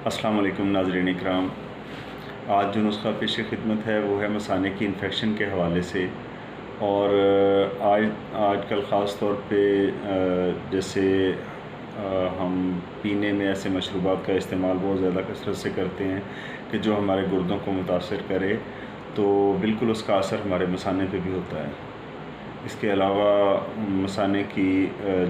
अस्सलाम वालेकुम नाज़रीन इकराम। आज जो नुस्ख़ा पेश खिदमत है वो है मसाने की इन्फेक्शन के हवाले से। और आजकल ख़ास तौर पे जैसे हम पीने में ऐसे मशरूबात का इस्तेमाल बहुत ज़्यादा कसरत से करते हैं कि जो हमारे गुर्दों को मुतासर करे, तो बिल्कुल उसका असर हमारे मसाने पे भी होता है। इसके अलावा मसाने की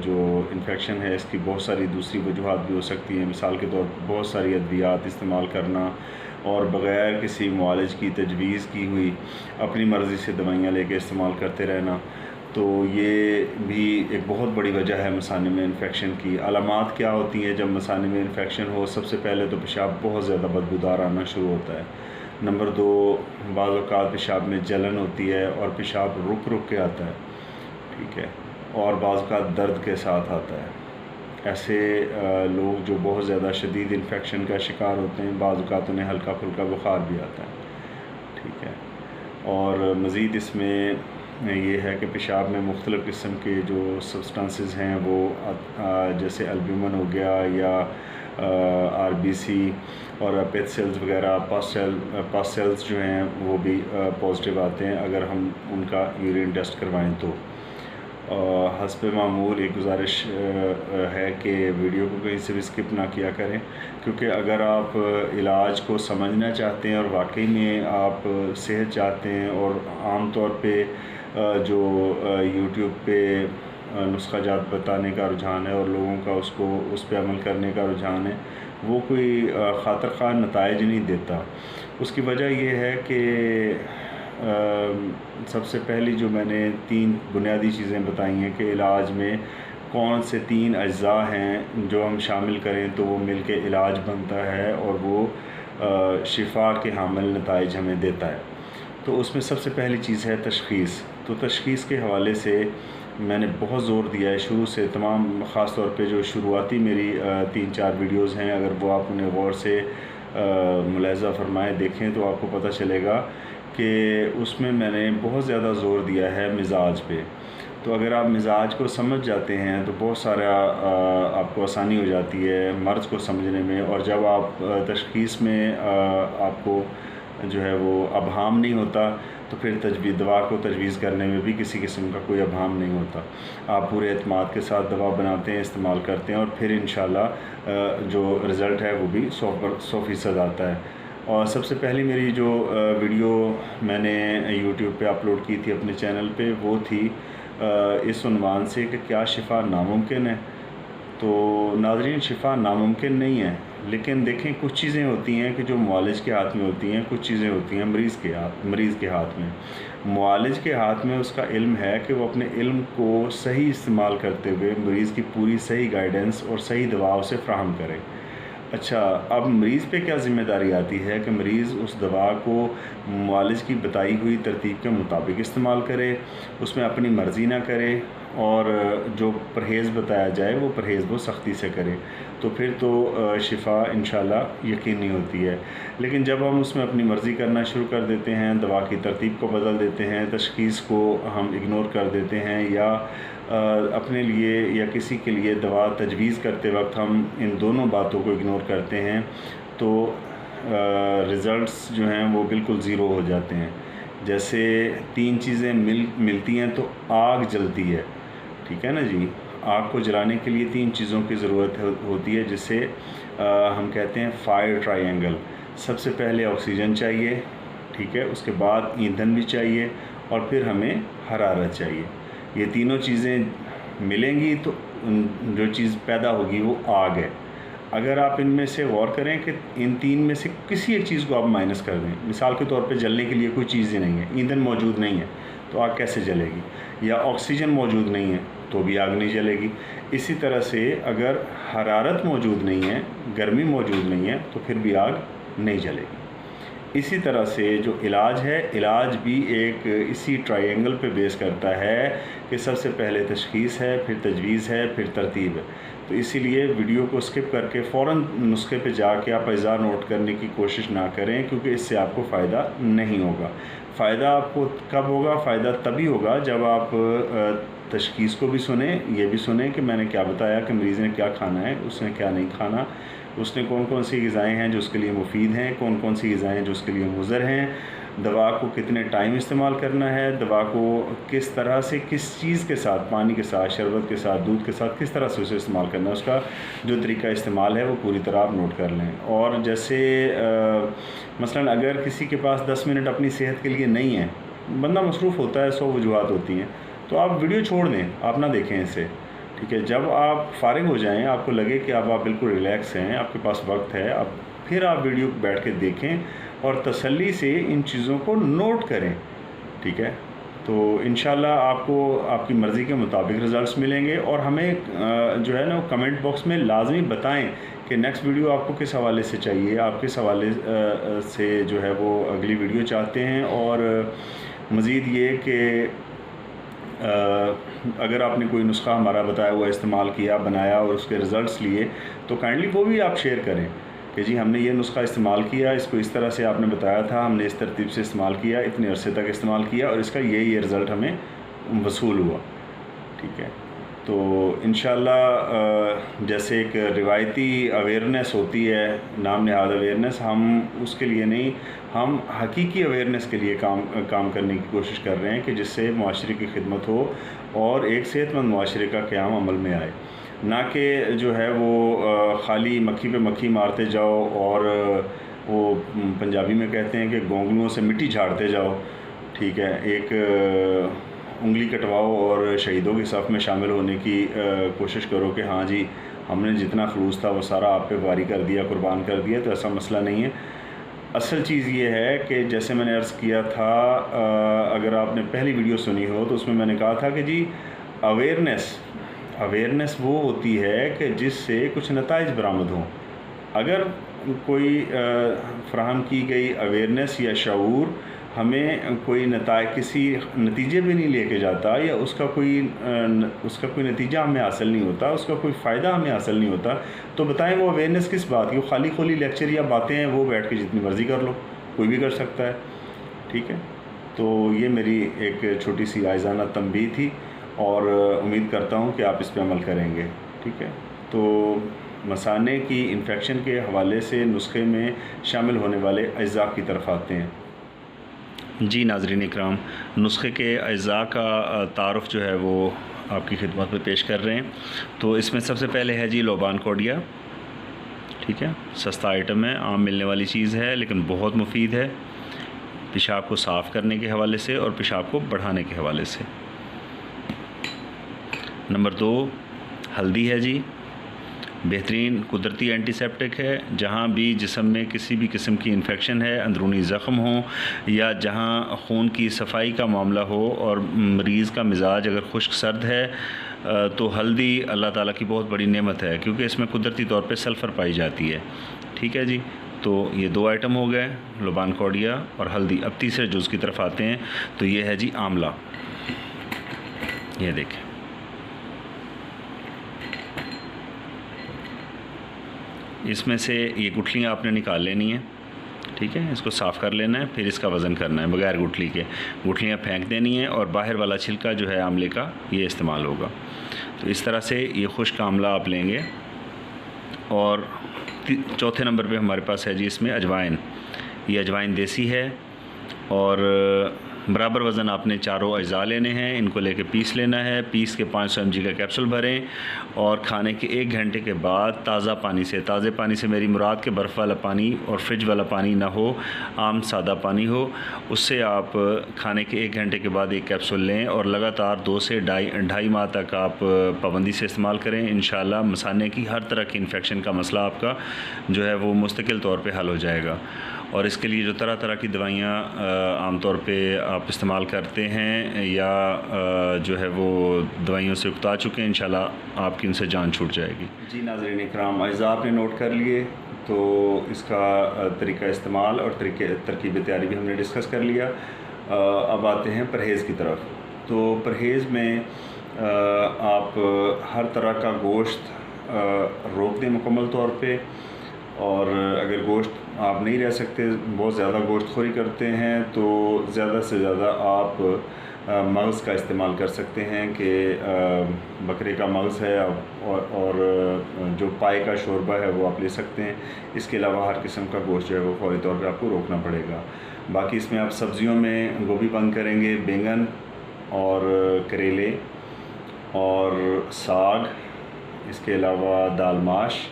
जो इन्फेक्शन है इसकी बहुत सारी दूसरी वजूहात भी हो सकती हैं। मिसाल के तौर पर बहुत सारी अद्वियात इस्तेमाल करना और बग़ैर किसी मुआलिज की तजवीज़ की हुई अपनी मर्ज़ी से दवाइयाँ लेके इस्तेमाल करते रहना, तो ये भी एक बहुत बड़ी वजह है मसाने में इन्फेक्शन की। अलामात क्या होती हैं जब मसाने में इन्फेक्शन हो? सबसे पहले तो पेशाब बहुत ज़्यादा बदबूदार आना शुरू होता है। नंबर 2, बाज़ औक़ात पेशाब में जलन होती है और पेशाब रुक रुक के आता है, ठीक है, और बाज़ औक़ात दर्द के साथ आता है। ऐसे लोग जो बहुत ज़्यादा शदीद इन्फेक्शन का शिकार होते हैं, बाज़ औक़ात उन्हें हल्का फुल्का बुखार भी आता है, ठीक है। और मज़ीद इसमें ये है कि पेशाब में मुख्तलिफ़ किस्म के जो सब्सटेंसेस हैं वो जैसे एल्ब्यूमिन हो गया या आरबीसी और पेट सेल्स वगैरह, पास सेल्स जो हैं वो भी पॉजिटिव आते हैं अगर हम उनका यूरिन टेस्ट करवाएं तो। हस्ब मामूल एक गुजारिश है कि वीडियो को कहीं से भी स्किप ना किया करें, क्योंकि अगर आप इलाज को समझना चाहते हैं और वाकई में आप सेहत चाहते हैं और आम तौर पे जो यूट्यूब पे नुस्ख़ा जात बताने का रुझान है और लोगों का उस पे अमल करने का रुझान है, वो कोई ख़ातिर ख़्वाह नताइज नहीं देता। उसकी वजह ये है कि सबसे पहली जो मैंने 3 बुनियादी चीज़ें बताई हैं कि इलाज में कौन से 3 अज्ज़ा हैं जो हम शामिल करें तो वो मिल के इलाज बनता है और वो शिफा के हामिल नताइज हमें देता है। तो उसमें सबसे पहली चीज़ है तशख़ीस। तो तशख़ीस के हवाले से मैंने बहुत ज़ोर दिया है शुरू से। तमाम ख़ास तौर पे जो शुरुआती मेरी 3-4 वीडियोज़ हैं, अगर वो आप उन्हें गौर से मुलाहिज़ा फ़रमाएँ देखें तो आपको पता चलेगा कि उसमें मैंने बहुत ज़्यादा ज़ोर दिया है मिज़ाज पे। तो अगर आप मिज़ाज को समझ जाते हैं तो बहुत सारा आपको आसानी हो जाती है मर्ज़ को समझने में। और जब आप तशख़ीस में आपको जो है वो अबहाम नहीं होता, तो फिर दवा को तजवीज़ करने में भी किसी किस्म का कोई अबहाम नहीं होता। आप पूरे एतमाद के साथ दवा बनाते हैं, इस्तेमाल करते हैं और फिर इंशाल्लाह जो रिज़ल्ट है वो भी 100% आता है। और सबसे पहली मेरी जो वीडियो मैंने यूट्यूब पे अपलोड की थी अपने चैनल पे, वो थी इस उन्वान से कि क्या शिफा नामुमकिन है? तो नाज़रीन, शिफा नामुमकिन नहीं है, लेकिन देखें कुछ चीज़ें होती हैं कि जो मुआलिज के हाथ में होती हैं, कुछ चीज़ें होती हैं मरीज़ के हाथ में। मुआलिज के हाथ में उसका इल्म है कि वो अपने इल्म को सही इस्तेमाल करते हुए मरीज़ की पूरी सही गाइडेंस और सही दवा उसे फ़राहम करे। अच्छा, अब मरीज़ पे क्या ज़िम्मेदारी आती है कि मरीज़ उस दवा को मुआलिज की बताई हुई तरतीब के मुताबिक इस्तेमाल करे, उसमें अपनी मर्ज़ी ना करे और जो परहेज़ बताया जाए वो परहेज़ वो सख्ती से करे, तो फिर तो शिफा इंशाल्लाह यकीनी होती है। लेकिन जब हम उसमें अपनी मर्ज़ी करना शुरू कर देते हैं, दवा की तरतीब को बदल देते हैं, तशख़ीस को हम इग्नोर कर देते हैं या अपने लिए या किसी के लिए दवा तजवीज़ करते वक्त हम इन दोनों बातों को इग्नोर करते हैं, तो रिज़ल्ट्स जो हैं वो बिल्कुल ज़ीरो हो जाते हैं। जैसे 3 चीज़ें मिलती हैं तो आग जलती है, ठीक है ना जी। आग को जलाने के लिए 3 चीज़ों की ज़रूरत होती है, जिसे हम कहते हैं फायर ट्रायंगल। सबसे पहले ऑक्सीजन चाहिए, ठीक है, उसके बाद ईंधन भी चाहिए और फिर हमें हरारत चाहिए। ये तीनों चीज़ें मिलेंगी तो जो चीज़ पैदा होगी वो आग है। अगर आप इनमें से गौर करें कि इन 3 में से किसी एक चीज़ को आप माइनस कर दें, मिसाल के तौर पे जलने के लिए कोई चीज़ ही नहीं है, ईंधन मौजूद नहीं है, तो आग कैसे जलेगी? या ऑक्सीजन मौजूद नहीं है तो भी आग नहीं जलेगी। इसी तरह से अगर हरारत मौजूद नहीं है, गर्मी मौजूद नहीं है, तो फिर भी आग नहीं जलेगी। इसी तरह से जो इलाज है, इलाज भी एक इसी ट्रायंगल पे बेस करता है कि सबसे पहले तशख़ीस है, फिर तजवीज़ है, फिर तरतीब है। तो इसीलिए वीडियो को स्किप करके फ़ौरन नुस्खे पे जाके आप अज़ा नोट करने की कोशिश ना करें, क्योंकि इससे आपको फ़ायदा नहीं होगा। फ़ायदा आपको कब होगा? फ़ायदा तभी होगा जब आप तशख़ीस को भी सुने, ये भी सुने कि मैंने क्या बताया कि मरीज़ ने क्या खाना है, उसने क्या नहीं खाना, उसने कौन कौन सी ग़िज़ाएँ हैं जो उसके लिए मुफीद हैं, कौन कौन सी ग़िज़ाएँ जो उसके लिए मुज़र हैं, दवा को कितने टाइम इस्तेमाल करना है, दवा को किस तरह से, किस चीज़ के साथ, पानी के साथ, शरबत के साथ, दूध के साथ किस तरह से उसे इस्तेमाल करना है, उसका जो तरीका इस्तेमाल है वो पूरी तरह आप नोट कर लें। और जैसे मसलन अगर किसी के पास 10 मिनट अपनी सेहत के लिए नहीं है, बंदा मसरूफ़ होता है, 100 वजूहात होती हैं, तो आप वीडियो छोड़ दें, आप ना देखें इसे, ठीक है। जब आप फ़ारिग हो जाएँ, आपको लगे कि अब आप बिल्कुल रिलैक्स हैं, आपके पास वक्त है, अब फिर आप वीडियो बैठ के देखें और तसल्ली से इन चीज़ों को नोट करें, ठीक है। तो इंशाल्लाह आपको आपकी मर्ज़ी के मुताबिक रिज़ल्ट्स मिलेंगे। और हमें जो है ना कमेंट बॉक्स में लाजमी बताएं कि नेक्स्ट वीडियो आपको किस हवाले से चाहिए, आप किस हवाले से जो है वो अगली वीडियो चाहते हैं। और मज़ीद ये कि अगर आपने कोई नुस्खा हमारा बताया हुआ इस्तेमाल किया, बनाया और उसके रिज़ल्ट्स लिए, तो काइंडली वो भी आप शेयर करें कि जी हमने ये नुस्खा इस्तेमाल किया, इसको इस तरह से आपने बताया था, हमने इस तरतीब से इस्तेमाल किया, इतने अरसे तक इस्तेमाल किया और इसका ये रिज़ल्ट हमें वसूल हुआ, ठीक है। तो इंशाल्लाह जैसे एक रिवायती अवेयरनेस होती है, नाम नहाद अवेयरनेस, हम उसके लिए नहीं, हम हकीकी अवेयरनेस के लिए काम करने की कोशिश कर रहे हैं कि जिससे मुआशरे की खिदमत हो और एक सेहतमंद मुआशरे का क़याम अमल में आए, ना कि जो है वो ख़ाली मक्खी पे मक्खी मारते जाओ और वो पंजाबी में कहते हैं कि गोंगलुओं से मिट्टी झाड़ते जाओ, ठीक है। एक उंगली कटवाओ और शहीदों की सफ़ में शामिल होने की कोशिश करो कि हाँ जी हमने जितना खलूस था वो सारा आप पे वारी कर दिया, कुर्बान कर दिया, तो ऐसा मसला नहीं है। असल चीज़ ये है कि जैसे मैंने अर्ज़ किया था, अगर आपने पहली वीडियो सुनी हो तो उसमें मैंने कहा था कि जी अवेयरनेस वो होती है कि जिससे कुछ नताइज बरामद हों। अगर कोई फ़राहम की गई अवेयरनेस या शऊर हमें कोई किसी नतीजे पे नहीं लेके जाता, या उसका कोई नतीजा हमें हासिल नहीं होता, उसका कोई फ़ायदा हमें हासिल नहीं होता, तो बताएं वो अवेयरनेस किस बात की? वो खाली खोली लेक्चर या बातें हैं, वो बैठ के जितनी मर्ज़ी कर लो, कोई भी कर सकता है, ठीक है। तो ये मेरी एक छोटी सी आइज़ाना तंबीह थी और उम्मीद करता हूँ कि आप इस पर अमल करेंगे, ठीक है। तो मसाने की इन्फेक्शन के हवाले से नुस्खे में शामिल होने वाले अज्जा की तरफ आते हैं। जी नाज़रीन इकराम, नुस्खे के अज्जा का तारुफ़ जो है वो आपकी खिदमत में पेश कर रहे हैं। तो इसमें सबसे पहले है जी लोबान कोडिया, ठीक है। सस्ता आइटम है, आम मिलने वाली चीज़ है, लेकिन बहुत मुफीद है पेशाब को साफ़ करने के हवाले से और पेशाब को बढ़ाने के हवाले से। नंबर 2 हल्दी है जी, बेहतरीन कुदरती एंटीसेप्टिक है। जहाँ भी जिस्म में किसी भी किस्म की इन्फेक्शन है, अंदरूनी ज़ख़म हो या जहाँ खून की सफाई का मामला हो और मरीज़ का मिजाज अगर खुश्क सर्द है, तो हल्दी अल्लाह ताला की बहुत बड़ी नेमत है, क्योंकि इसमें कुदरती तौर पे सल्फ़र पाई जाती है, ठीक है जी। तो ये 2 आइटम हो गए, लोबान कोडिया और हल्दी। अब तीसरे जुज़ की तरफ आते हैं, तो ये है जी आंवला। ये देखें, इसमें से ये गुठलियाँ आपने निकाल लेनी है, ठीक है। इसको साफ़ कर लेना है, फिर इसका वज़न करना है बग़ैर गुठली के। गुठलियाँ फेंक देनी है और बाहर वाला छिलका जो है आंवले का, ये इस्तेमाल होगा। तो इस तरह से ये खुश्क आंवला आप लेंगे। और चौथे नंबर पे हमारे पास है जी इसमें अजवाइन। ये अजवाइन देसी है और बराबर वज़न आपने चारों अज्जा लेने हैं, इनको लेके पीस लेना है। पीस के 500 mg का कैप्सूल भरें और खाने के 1 घंटे के बाद ताज़ा पानी से, ताज़े पानी से मेरी मुराद के बर्फ़ वाला पानी और फ्रिज वाला पानी ना हो, आम सादा पानी हो, उससे आप खाने के 1 घंटे के बाद एक कैप्सूल लें और लगातार 2 से ढाई माह तक आप पाबंदी से इस्तेमाल करें। इंशाल्लाह मसाने की हर तरह की इन्फेक्शन का मसला आपका जो है वो मुस्तकिल तौर पर हल हो जाएगा। और इसके लिए जो तरह तरह की दवाइयाँ आम तौर पे आप इस्तेमाल करते हैं या जो है वो दवाइयों से उकता चुके हैं, इंशाल्लाह आपकी उनसे जान छूट जाएगी। जी नाज़रीन इकराम, अज्जा आपने नोट कर लिए, तो इसका तरीका इस्तेमाल और तरकीब तैयारी भी हमने डिस्कस कर लिया। अब आते हैं परहेज़ की तरफ। तो परहेज़ में आप हर तरह का गोश्त रोक दें मुकम्मल तौर पे। और अगर गोश्त आप नहीं रह सकते, बहुत ज़्यादा गोश्त खोरी करते हैं, तो ज़्यादा से ज़्यादा आप मग़ज़ का इस्तेमाल कर सकते हैं कि बकरे का मग़ज़ है और जो पाए का शोरबा है वो आप ले सकते हैं। इसके अलावा हर किस्म का गोश्त जो है वो फ़ौरी तौर पे आपको रोकना पड़ेगा। बाकी इसमें आप सब्ज़ियों में गोभी बंद करेंगे, बैंगन और करेले और साग, इसके अलावा दाल माश,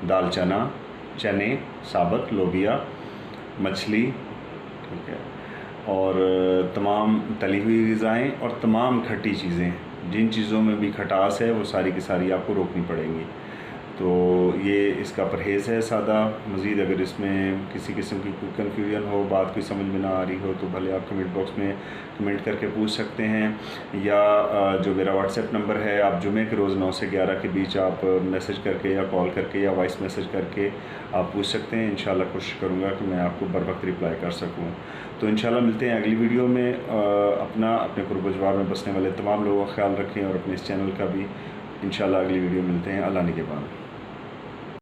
दाल चना, चने साबुत, लोबिया, मछली, ठीक है, और तमाम तली हुई ग़िज़ाएँ और तमाम खट्टी चीज़ें, जिन चीज़ों में भी खटास है वो सारी की सारी आपको रोकनी पड़ेंगी। तो ये इसका परहेज़ है सादा। मज़ीद अगर इसमें किसी किस्म की कोई कन्फ्यूजन हो, बात कोई समझ में ना आ रही हो, तो भले आप कमेंट बॉक्स में कमेंट करके पूछ सकते हैं, या जो मेरा व्हाट्सएप नंबर है, आप जुमे के रोज़ 9 से 11 के बीच आप मैसेज करके या कॉल करके या वॉइस मैसेज करके आप पूछ सकते हैं। इंशाल्लाह कोशिश करूँगा कि मैं आपको बर वक्त रिप्लाई कर सकूँ। तो इंशाल्लाह मिलते हैं अगली वीडियो में। अपने कुर्ब-ओ-जवार में बसने वाले तमाम लोगों का ख्याल रखें और अपने इस चैनल का भी। इंशाल्लाह अगली वीडियो मिलते हैं। अल्लाह निगहबान।